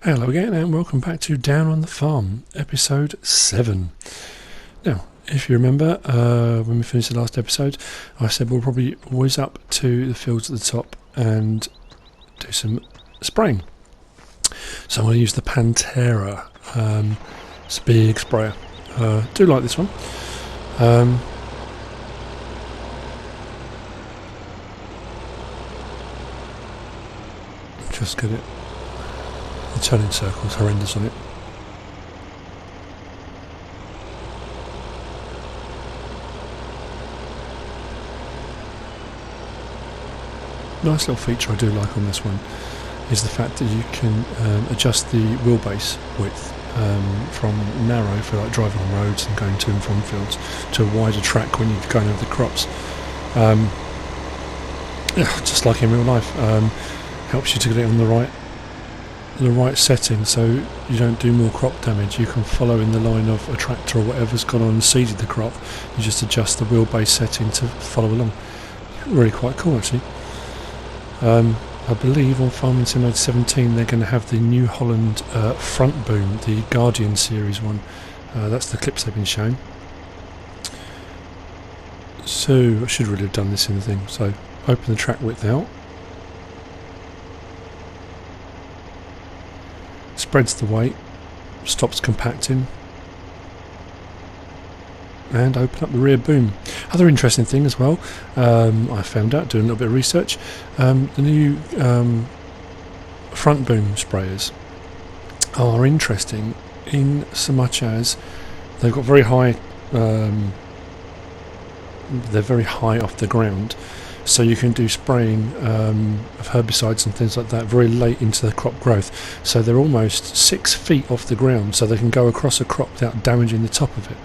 Hello again and welcome back to Down on the Farm, episode 7. Now, if you remember, when we finished the last episode, I said we'll probably whiz up to the fields at the top and do some spraying. So I'm going to use the Pantera. It's a big sprayer. Do like this one. Just get it. The turning circle's horrendous on it. Nice little feature I do like on this one is the fact that you can adjust the wheelbase width from narrow for like driving on roads and going to and from fields to a wider track when you're going over the crops. Just like in real life, helps you to get it on the right setting so you don't do more crop damage. You can follow in the line of a tractor or whatever's gone on and seeded the crop. You just adjust the wheelbase setting to follow along. Really quite cool actually. I believe on Farming Simulator 17 they're going to have the New Holland front boom, the Guardian series one. That's the clips they've been showing. So I should really have done this in the thing. So open the track width out. Spreads the weight, stops compacting, and open up the rear boom. Other interesting thing as well, I found out doing a little bit of research, the new front boom sprayers are interesting in so much as they've got very high, they're very high off the ground, so you can do spraying of herbicides and things like that very late into the crop growth. So they're almost 6 feet off the ground, so they can go across a crop without damaging the top of it.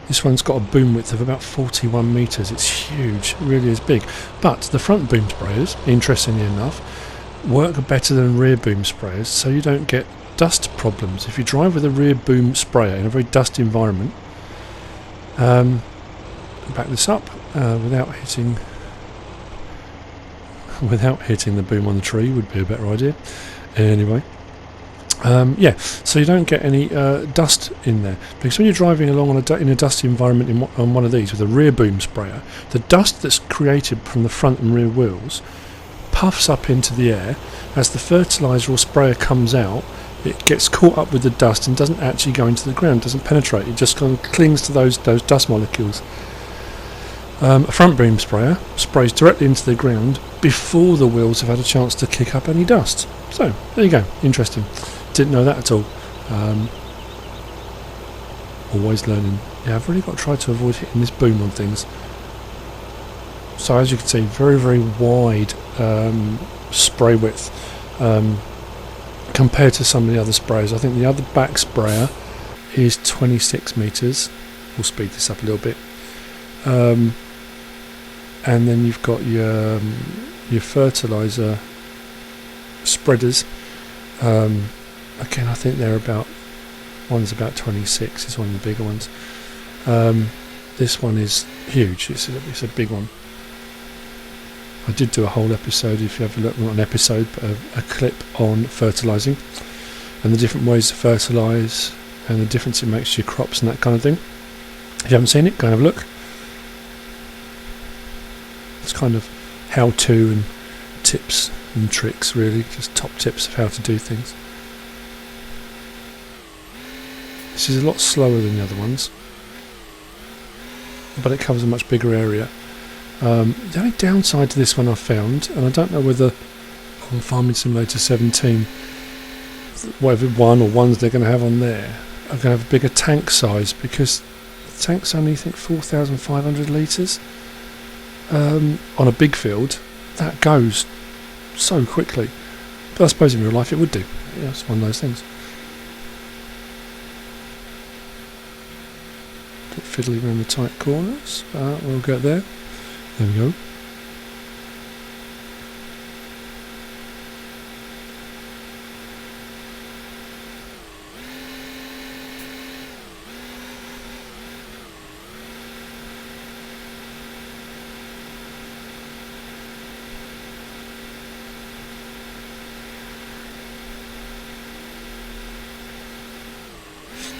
This one's got a boom width of about 41 metres. It's huge, it really is big. But the front boom sprayers, interestingly enough, work better than rear boom sprayers, so you don't get dust problems. If you drive with a rear boom sprayer in a very dusty environment, back this up without hitting the boom on the tree would be a better idea. Anyway, so you don't get any dust in there, because when you're driving along in a dusty environment on one of these with a rear boom sprayer, the dust that's created from the front and rear wheels puffs up into the air. As the fertiliser or sprayer comes out, it gets caught up with the dust and doesn't actually go into the ground, doesn't penetrate, it just kind of clings to those dust molecules. A front boom sprayer sprays directly into the ground before the wheels have had a chance to kick up any dust. So there you go, interesting. Didn't know that at all. Always learning. Yeah, I've really got to try to avoid hitting this boom on things. So as you can see, very, very wide spray width compared to some of the other sprayers. I think the other back sprayer is 26 metres. We'll speed this up a little bit. And then you've got your fertiliser spreaders. Again, I think they're one's about 26, is one of the bigger ones. This one is huge, it's a big one. I did do a whole episode, if you have a look, not an episode, but a clip on fertilising and the different ways to fertilise and the difference it makes to your crops and that kind of thing. If you haven't seen it, go and have a look. It's kind of how-to and tips and tricks, really, just top tips of how to do things. This is a lot slower than the other ones, but it covers a much bigger area. The only downside to this one I've found, and I don't know whether on Farming Simulator 17, whatever one or ones they're going to have on there, are going to have a bigger tank size, because the tank's only, I think, 4,500 litres. On a big field, that goes so quickly. But I suppose in real life it would do. Yeah, it's one of those things. Bit fiddly around the tight corners, but we'll get there. There we go.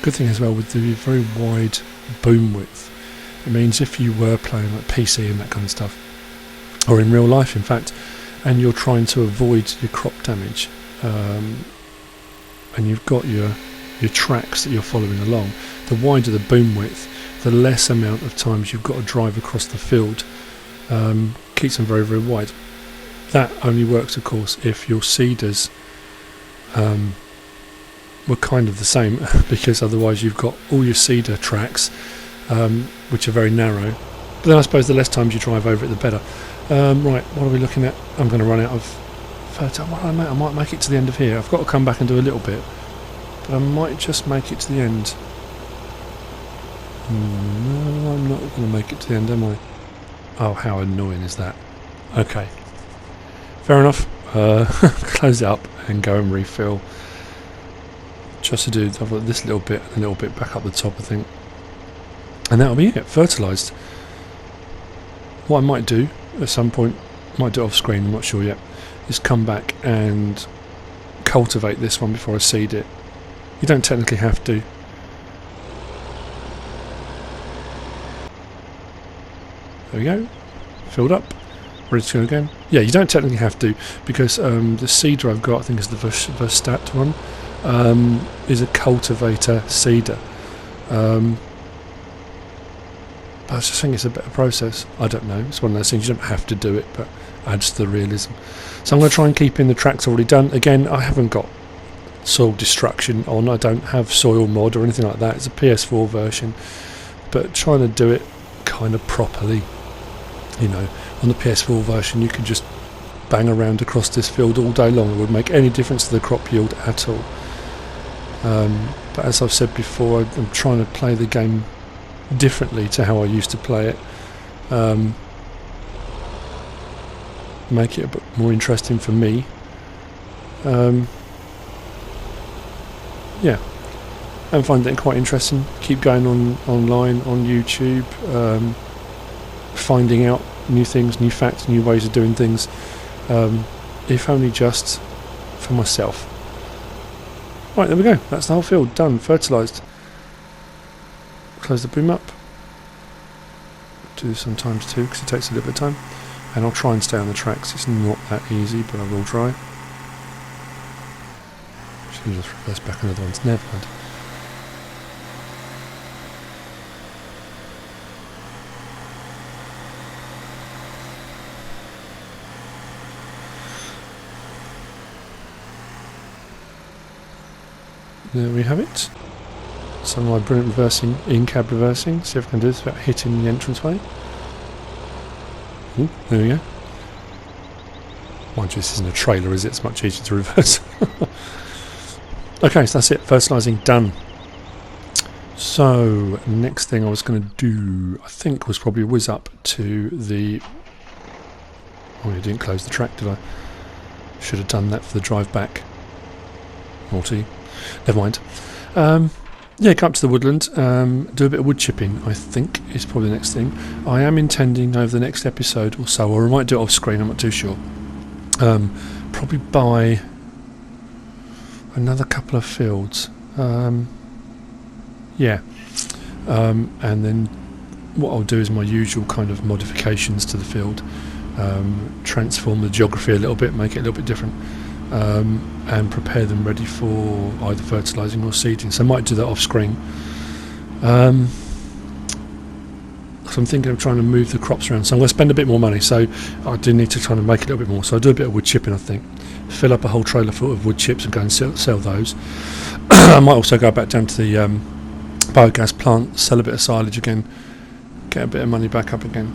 Good thing as well with the very wide boom width, it means if you were playing like PC and that kind of stuff, or in real life in fact, and you're trying to avoid your crop damage, and you've got your tracks that you're following along, the wider the boom width, the less amount of times you've got to drive across the field. Keeps them very, very wide. That only works, of course, if your seeders were kind of the same, because otherwise you've got all your seeder tracks, which are very narrow. But then I suppose the less times you drive over it, the better. Right, what are we looking at? I'm going to run out of fertile. I might make it to the end of here. I've got to come back and do a little bit, but I might just make it to the end. No, I'm not going to make it to the end, am I? Oh, how annoying is that? Okay, fair enough. Close it up and go and refill. Just to do this little bit and a little bit back up the top, I think. And that'll be it, fertilised. What I might do at some point, might do it off screen, I'm not sure yet, is come back and cultivate this one before I seed it. You don't technically have to. There we go, filled up, ready to go again. Yeah, you don't technically have to, because the seeder I've got, I think is the Verstat one, is a cultivator seeder. But I just think it's a better process. I don't know, it's one of those things, you don't have to do it, but adds to the realism. So I'm going to try and keep in the tracks already done. Again, I haven't got soil destruction on, I don't have soil mod or anything like that. It's a PS4 version, but trying to do it kind of properly. You know, on the PS4 version you could just bang around across this field all day long. It wouldn't make any difference to the crop yield at all. But as I've said before, I'm trying to play the game differently to how I used to play it. Make it a bit more interesting for me. Yeah, and find it quite interesting. Keep going online on YouTube, finding out new things, new facts, new ways of doing things, if only just for myself. Right, there we go, that's the whole field done, fertilised. Close the boom up, do this sometimes too because it takes a little bit of time, and I'll try and stay on the tracks. It's not that easy, but I will try. Should just reverse back another one's never mind. There we have it. Some of my brilliant reversing, in-cab reversing. See if I can do this without hitting the entranceway. Ooh, there we go. Mind you, this isn't a trailer, is it? It's much easier to reverse. Okay, so that's it. Fertilising done. So, next thing I was going to do, I think, was probably whiz up to the... Oh, I didn't close the track, did I? Should have done that for the drive back. Naughty. Never mind. Yeah, go up to the woodland, do a bit of wood chipping, I think, is probably the next thing. I am intending over the next episode or so, or I might do it off screen, I'm not too sure. Probably buy another couple of fields. Yeah. And then what I'll do is my usual kind of modifications to the field. Transform the geography a little bit, make it a little bit different. And prepare them ready for either fertilising or seeding. So I might do that off screen. So I'm thinking of trying to move the crops around. So I'm going to spend a bit more money. So I do need to try and make it a little bit more. So I'll do a bit of wood chipping, I think. Fill up a whole trailer full of wood chips and go and sell those. I might also go back down to the biogas plant, sell a bit of silage again, get a bit of money back up again.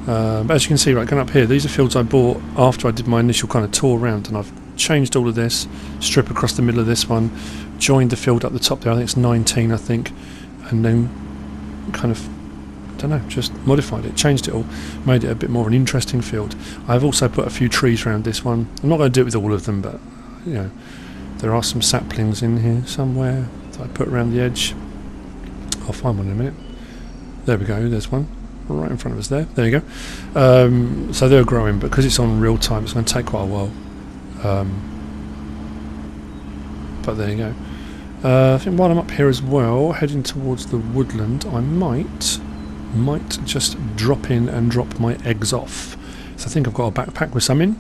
But as you can see, right, going up here, these are fields I bought after I did my initial kind of tour around, and I've changed all of this, strip across the middle of this one, joined the field up the top there, I think it's 19 I think, and then kind of, I don't know, just modified it, changed it all, made it a bit more of an interesting field. I've also put a few trees around this one. I'm not going to do it with all of them, but you know, there are some saplings in here somewhere that I put around the edge. I'll find one in a minute. There we go, there's one right in front of us there. There you go. So they're growing, but because it's on real time, it's going to take quite a while. But there you go. I think while I'm up here as well, heading towards the woodland, I might just drop in and drop my eggs off. So I think I've got a backpack with some in.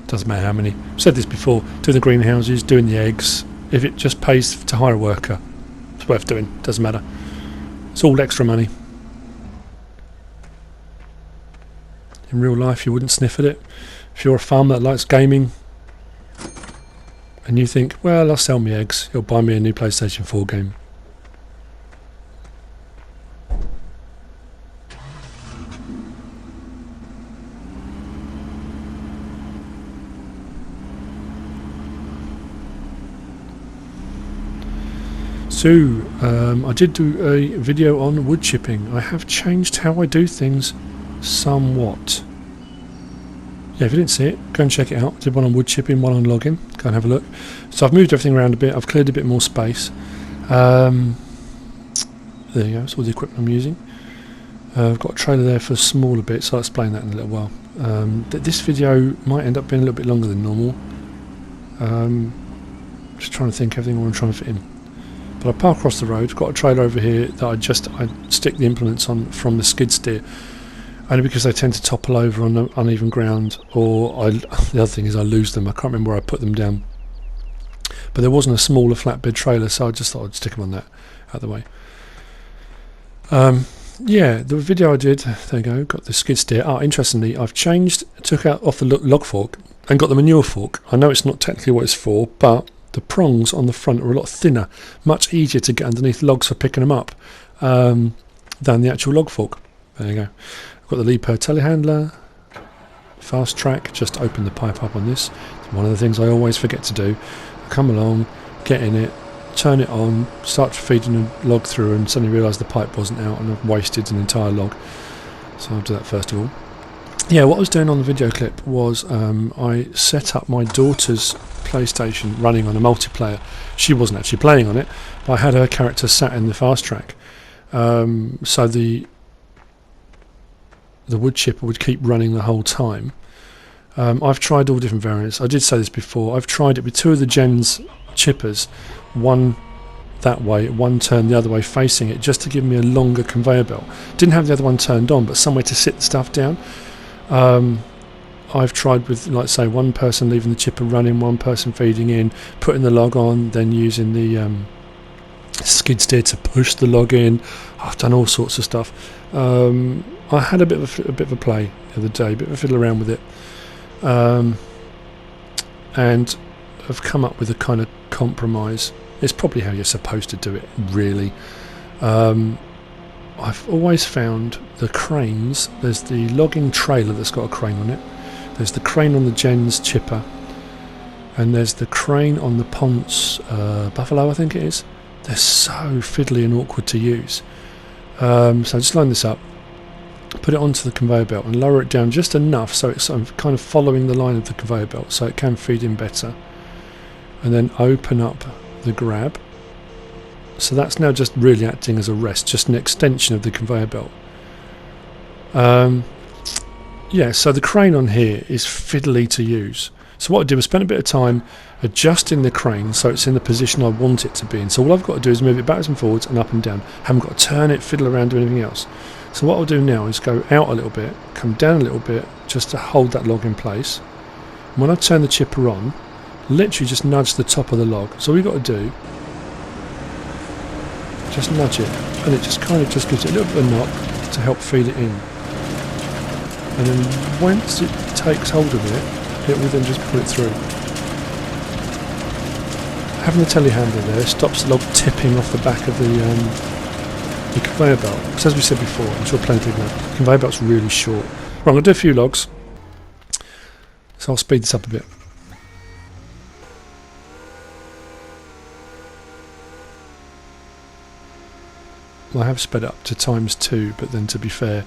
Doesn't matter how many. I've said this before, doing the greenhouses, doing the eggs, if it just pays to hire a worker, it's worth doing, doesn't matter. It's all extra money. In real life you wouldn't sniff at it. If you're a farmer that likes gaming and you think, well, I'll sell me eggs, you'll buy me a new PlayStation 4 game. So, I did do a video on wood chipping. I have changed how I do things somewhat. Yeah, if you didn't see it, go and check it out. I did one on wood chipping, one on logging. Go and have a look. So I've moved everything around a bit. I've cleared a bit more space. There you go. That's all the equipment I'm using. I've got a trailer there for smaller bits. So I'll explain that in a little while. This video might end up being a little bit longer than normal. Just trying to think everything I'm trying to fit in. But I park across the road. Got a trailer over here that I stick the implements on from the skid steer. Only because they tend to topple over on uneven ground, or the other thing is I lose them. I can't remember where I put them down. But there wasn't a smaller flatbed trailer, so I just thought I'd stick them on that out of the way. Yeah, the video I did, there you go, got the skid steer. Interestingly, I've took out off the log fork and got the manure fork. I know it's not technically what it's for, but the prongs on the front are a lot thinner, much easier to get underneath logs for picking them up than the actual log fork. There you go. I've got the lead per telehandler, fast track, just open the pipe up on this. It's one of the things I always forget to do. I come along, get in it, turn it on, start feeding a log through, and suddenly realise the pipe wasn't out and I've wasted an entire log. So I'll do that first of all. Yeah, what I was doing on the video clip was I set up my daughter's PlayStation running on a multiplayer. She wasn't actually playing on it, but I had her character sat in the fast track. So the wood chipper would keep running the whole time. I've tried all different variants. I did say this before. I've tried it with two of the Gens chippers, one that way, one turned the other way facing it, just to give me a longer conveyor belt. Didn't have the other one turned on, but somewhere to sit the stuff down. I've tried with, like say, one person leaving the chipper running, one person feeding in, putting the log on, then using the skid steer to push the log in. I've done all sorts of stuff. I had a bit of a play the other day, a bit of a fiddle around with it, and I've come up with a kind of compromise. It's probably how you're supposed to do it, really. I've always found the cranes. There's the logging trailer that's got a crane on it. There's the crane on the Gens chipper, and there's the crane on the Ponce Buffalo, I think it is. They're so fiddly and awkward to use. So I just line this up, put it onto the conveyor belt and lower it down just enough so it's kind of following the line of the conveyor belt so it can feed in better, and then open up the grab. So that's now just really acting as a rest, just an extension of the conveyor belt. Yeah, so the crane on here is fiddly to use. So what I did was spend a bit of time adjusting the crane so it's in the position I want it to be in. So all I've got to do is move it backwards and forwards and up and down. Haven't got to turn it, fiddle around, do anything else. So what I'll do now is go out a little bit, come down a little bit, just to hold that log in place. And when I turn the chipper on, literally just nudge the top of the log. So all you've got to do, just nudge it, and it just kind of just gives it a little bit of a knock to help feed it in. And then once it takes hold of it, it will then just pull it through. Having the telehandler there stops the log tipping off the back of the conveyor belt. Because as we said before, I'm sure plenty of people know, the conveyor belt's really short. Right, I'm going to do a few logs, so I'll speed this up a bit. I have sped up to ×2, but then to be fair,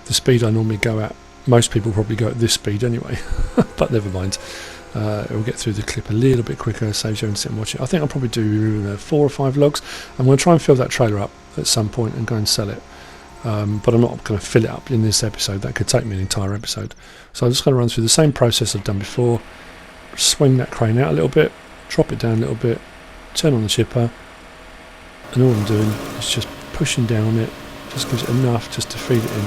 the speed I normally go at, most people probably go at this speed anyway, but never mind. It will get through the clip a little bit quicker, saves you having to sit and watch it. I think I'll probably do 4 or 5 logs. I'm going to try and fill that trailer up at some point and go and sell it, but I'm not going to fill it up in this episode. That could take me an entire episode. So I'm just going to run through the same process I've done before, swing that crane out a little bit, drop it down a little bit, turn on the chipper, and all I'm doing is just pushing down on it, just gives it enough just to feed it in.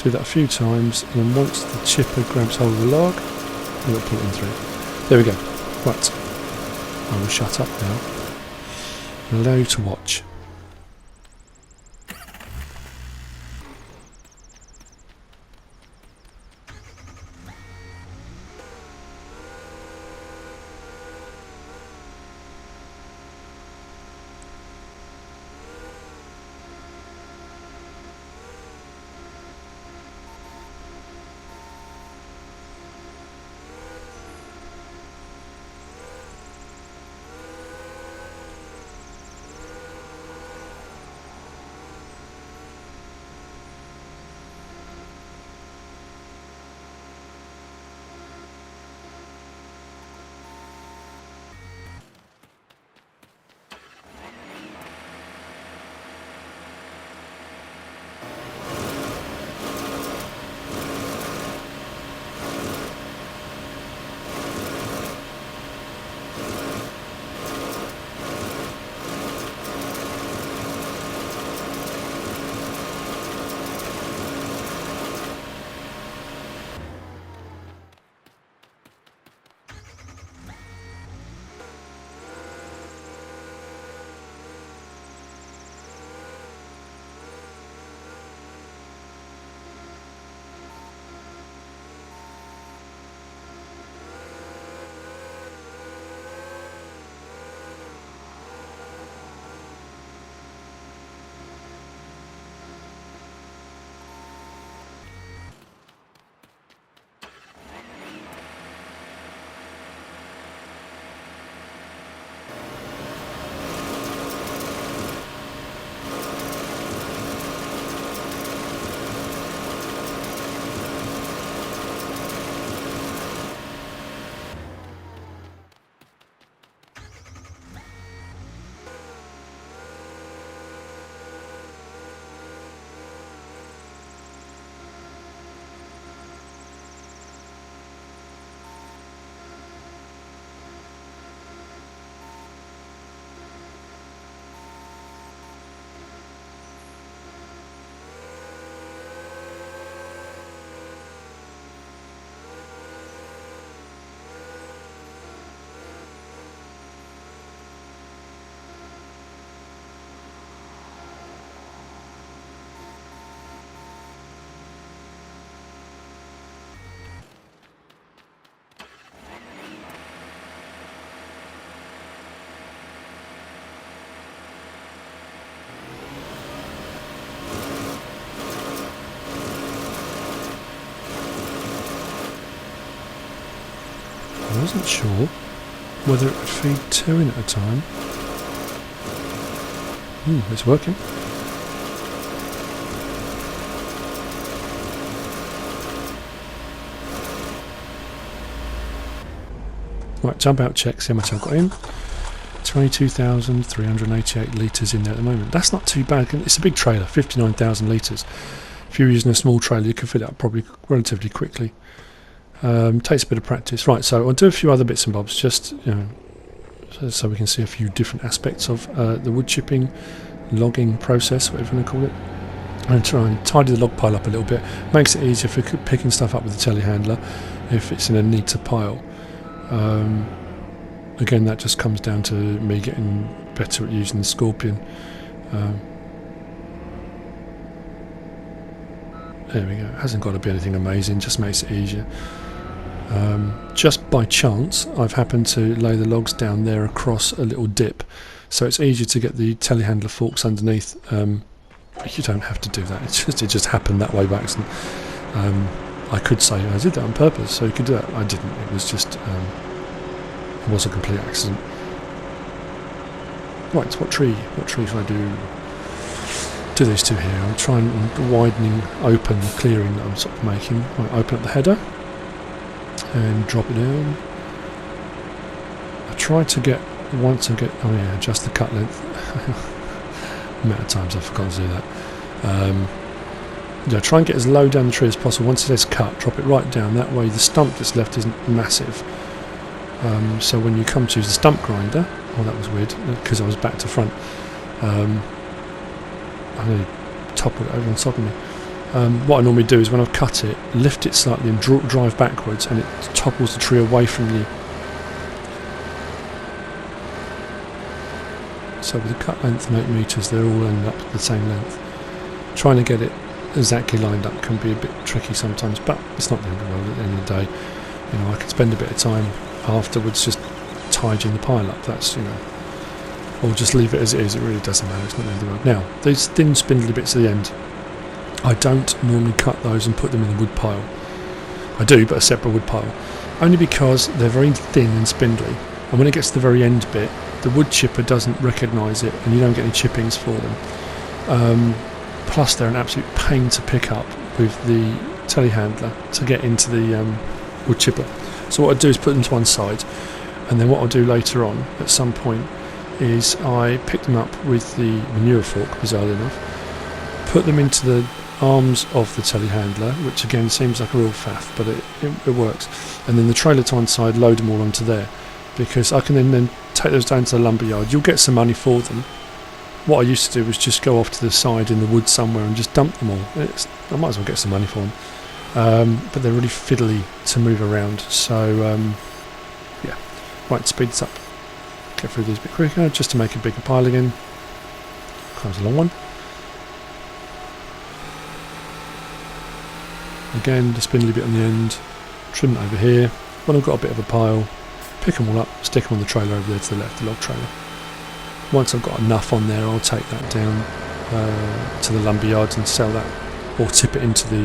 Do that a few times, and then once the chipper grabs hold of the log, it'll pull it in through. There we go. Right, I will shut up now and allow you to watch. I wasn't sure whether it would feed two in at a time. It's working. Right, jump out check, see how much I've got in. 22,388 litres in there at the moment. That's not too bad. It's a big trailer, 59,000 litres. If you're using a small trailer, you can fill it up probably relatively quickly. Takes a bit of practice. Right, so I'll do a few other bits and bobs, just so we can see a few different aspects of the wood chipping, logging process, whatever you want to call it. And try and tidy the log pile up a little bit. Makes it easier for picking stuff up with the telehandler if it's in a neater pile. Again, that just comes down to me getting better at using the Scorpion. There we go. It hasn't got to be anything amazing, just makes it easier. Just by chance, I've happened to lay the logs down there across a little dip, so it's easier to get the telehandler forks underneath. You don't have to do that. It just happened that way by accident. I could say I did that on purpose, so you could do that. I didn't. It was just it was a complete accident. Right, what tree should I do? Do these two here. I'll try and widening open the clearing that I'm sort of making. I'll open up the header and drop it down. I try to get adjust the cut length. The amount of times I've forgotten to do that. Try and get as low down the tree as possible. Once it is cut, drop it right down. That way the stump that's left isn't massive. So when you come to use the stump grinder, oh that was weird because I was back to front. I nearly toppled it over on top of me. What I normally do is when I've cut it, lift it slightly and drive backwards, and it topples the tree away from you. So with the cut length and 8 metres, they're all end up the same length. Trying to get it exactly lined up can be a bit tricky sometimes, but it's not the end of the world at the end of the day. You know, I can spend a bit of time afterwards just tidying the pile up. That's, you know, or just leave it as it is. It really doesn't matter. It's not the end of the world. Now, these thin spindly bits at the end, I don't normally cut those and put them in the wood pile. I do, but a separate wood pile, only because they're very thin and spindly, and when it gets to the very end bit, the wood chipper doesn't recognise it, and you don't get any chippings for them. Plus, they're an absolute pain to pick up with the telehandler to get into the wood chipper. So what I do is put them to one side, and then what I'll do later on, at some point, is I pick them up with the manure fork, bizarrely enough, put them into the arms of the telehandler, which again seems like a real faff, but it works, and then the trailer to one side, load them all onto there, because I can then take those down to the lumber yard. You'll get some money for them. What I used to do was just go off to the side in the woods somewhere and just dump them all. I might as well get some money for them, but they're really fiddly to move around, so yeah, right, speed this up, get through these a bit quicker just to make a bigger pile again. Quite a long one. Again, the spindly bit on the end, trim it over here. When I've got a bit of a pile, pick them all up, stick them on the trailer over there to the left, the log trailer. Once I've got enough on there, I'll take that down to the lumber yard and sell that, or tip it into the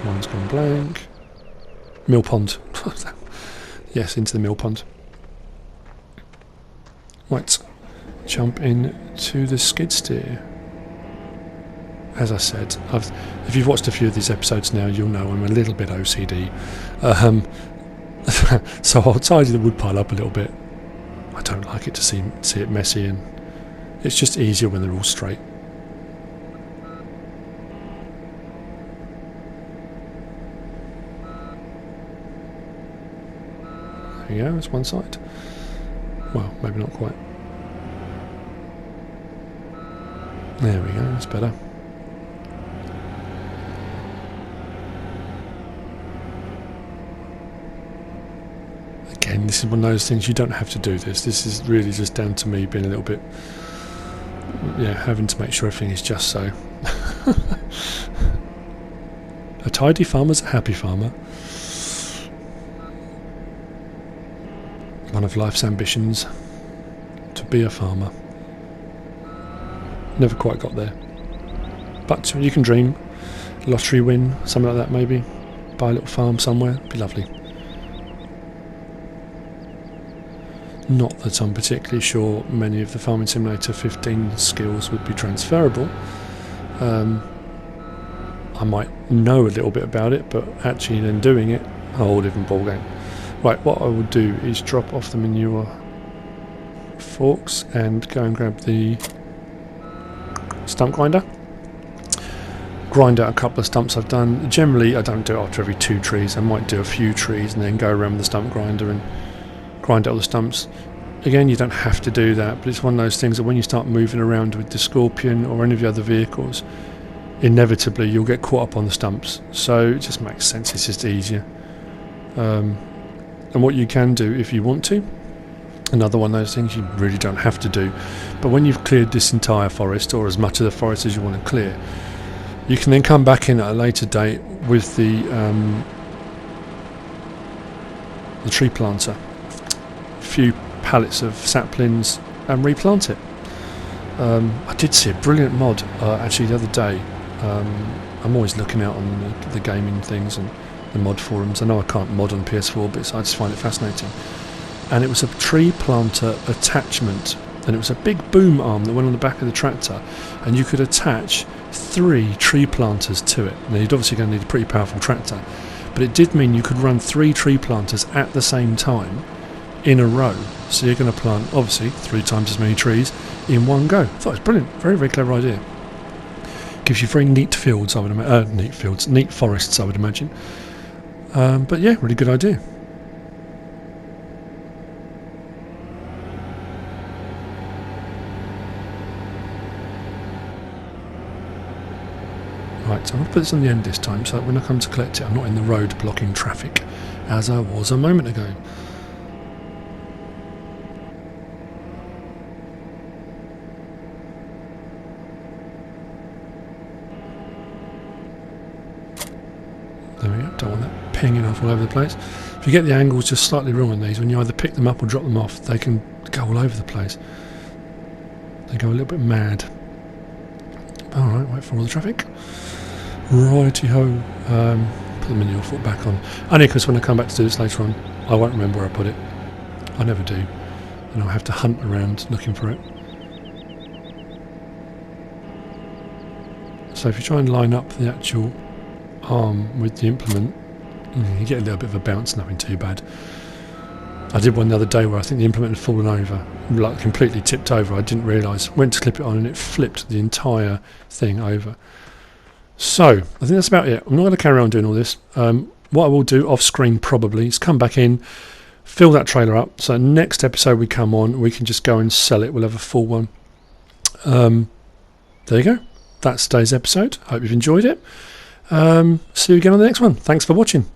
one's gone blank, mill pond. Yes, into the mill pond. Right, jump in to the skid steer. As I said, if you've watched a few of these episodes now, you'll know I'm a little bit OCD. So I'll tidy the wood pile up a little bit. I don't like it to see it messy, and it's just easier when they're all straight. There you go, that's one side. Well, maybe not quite. There we go, that's better. Again, this is one of those things, you don't have to do this. This is really just down to me being a little bit, yeah, having to make sure everything is just so. A tidy farmer's a happy farmer. One of life's ambitions, to be a farmer. Never quite got there. But you can dream. Lottery win, something like that maybe. Buy a little farm somewhere, be lovely. Not that I'm particularly sure many of the Farming Simulator 15 skills would be transferable. I might know a little bit about it, but actually then doing it, a whole different ballgame. Right, what I will do is drop off the manure forks and go and grab the stump grinder. Grind out a couple of stumps I've done. Generally I don't do it after every 2 trees. I might do a few trees and then go around with the stump grinder and grind out all the stumps. Again, you don't have to do that, but it's one of those things that when you start moving around with the Scorpion or any of the other vehicles, inevitably you'll get caught up on the stumps. So it just makes sense, it's just easier. And what you can do if you want to, another one of those things you really don't have to do, but when you've cleared this entire forest, or as much of the forest as you want to clear, you can then come back in at a later date with the tree planter, a few pallets of saplings, and replant it. I did see a brilliant mod actually the other day. I'm always looking out on the gaming things and the mod forums. I know I can't mod on PS4, but I just find it fascinating. And it was a tree planter attachment, and it was a big boom arm that went on the back of the tractor, and you could attach 3 tree planters to it. Now you'd obviously going to need a pretty powerful tractor, but it did mean you could run 3 tree planters at the same time in a row. So you're going to plant obviously 3 times as many trees in one go. I thought it was brilliant, very, very clever idea. Gives you very neat fields, I would imagine. Neat forests, I would imagine. But yeah, really good idea. Right, so I'm going to put this on the end this time, so that when I come to collect it, I'm not in the road blocking traffic, as I was a moment ago. There we go, don't want that pinging off all over the place. If you get the angles just slightly wrong on these, when you either pick them up or drop them off, they can go all over the place. They go a little bit mad. Alright, wait for all the traffic. Righty-ho. Put the manure foot back on. Only because when I come back to do this later on, I won't remember where I put it. I never do. And I'll have to hunt around looking for it. So if you try and line up the actual arm with the implement, you get a little bit of a bounce, nothing too bad. I did one the other day where I think the implement had fallen over, like completely tipped over. I didn't realise. Went to clip it on and it flipped the entire thing over. So, I think that's about it. I'm not going to carry on doing all this. What I will do off screen probably is come back in, fill that trailer up. So next episode we come on, we can just go and sell it. We'll have a full one. There you go. That's today's episode. Hope you've enjoyed it. See you again on the next one. Thanks for watching.